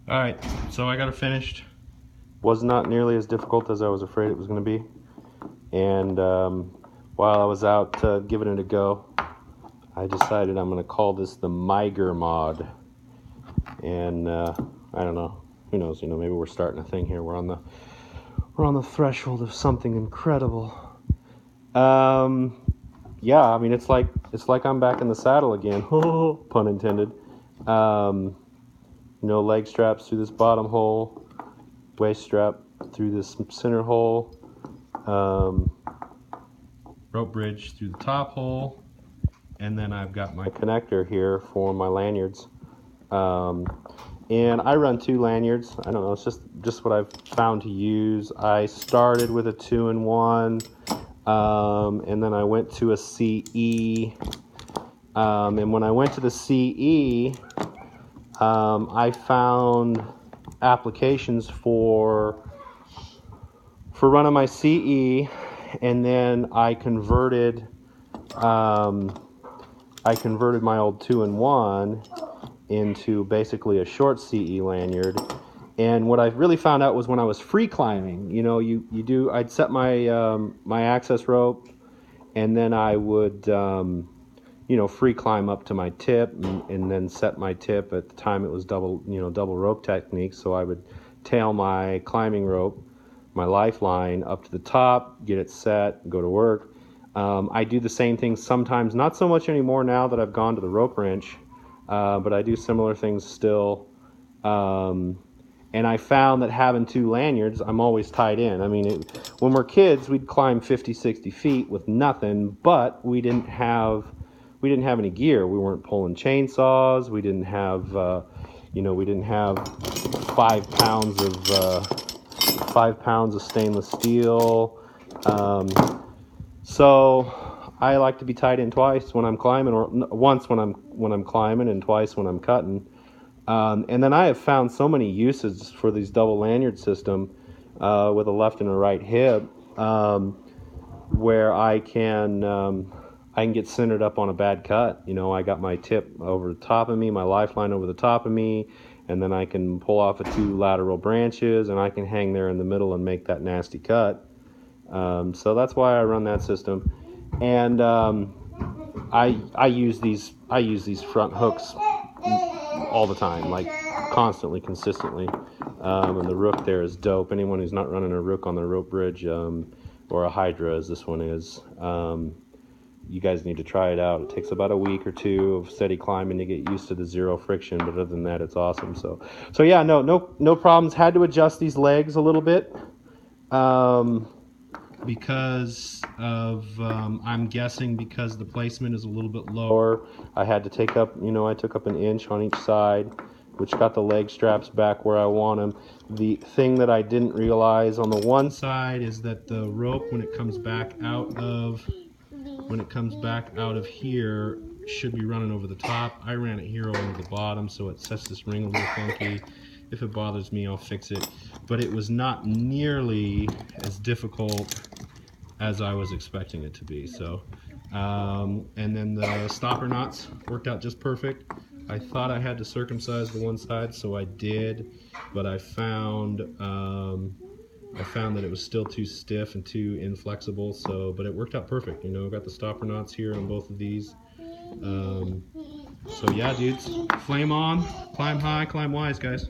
All right, so I got it finished. Was not nearly as difficult as I was afraid it was going to be. And while I was out giving it a go, I decided I'm going to call this the Miger mod. And I don't know, who knows? You know, maybe we're starting a thing here. We're on the threshold of something incredible. Yeah, I mean, it's like I'm back in the saddle again. Pun intended. No leg straps through this bottom hole, waist strap through this center hole, rope bridge through the top hole, and then I've got my connector here for my lanyards. And I run 2 lanyards. I don't know, it's just what I've found to use. I started with a 2-in-1, and then I went to a CE. And when I went to the CE, I found applications for running my CE, and then I converted my old 2-in-1 into basically a short CE lanyard. And what I really found out was when I was free climbing, you know, I'd set my my access rope, and then I would you know, free climb up to my tip, and then set my tip. At the time it was double rope technique, so I would tail my climbing rope, my lifeline, up to the top, get it set, go to work. I do the same thing sometimes, not so much anymore now that I've gone to the rope wrench, but I do similar things still. And I found that having 2 lanyards, I'm always tied in. I mean, when we're kids, we'd climb 50, 60 feet with nothing, but we didn't have any gear. We weren't pulling chainsaws. We didn't have, you know, we didn't have 5 pounds of stainless steel. So I like to be tied in twice when I'm climbing, or once when I'm climbing, and twice when I'm cutting. And then I have found so many uses for these double lanyard system with a left and a right hip, where I can get centered up on a bad cut. You know, I got my tip over the top of me, my lifeline over the top of me, and then I can pull off of 2 lateral branches, and I can hang there in the middle and make that nasty cut. So that's why I run that system. And I use these front hooks all the time, like constantly, consistently. And the rook there is dope. Anyone who's not running a rook on the rope bridge, or a hydra as this one is, you guys need to try it out. It takes about a week or 2 of steady climbing to get used to the 0 friction, but other than that, it's awesome. So yeah, no problems. Had to adjust these legs a little bit, because of I'm guessing because the placement is a little bit lower. I had to take up, you know, I took up 1 inch on each side, which got the leg straps back where I want them. The thing that I didn't realize on the one side is that the rope, when it comes back out of here, should be running over the top. I ran it here over the bottom, so it sets this ring a little funky. If it bothers me, I'll fix it. But it was not nearly as difficult as I was expecting it to be. So, and then the stopper knots worked out just perfect. I thought I had to circumcise the one side, so I did, but I found that it was still too stiff and too inflexible. So, but it worked out perfect. You know, I've got the stopper knots here on both of these. So yeah, dudes, flame on, climb high, climb wise, guys.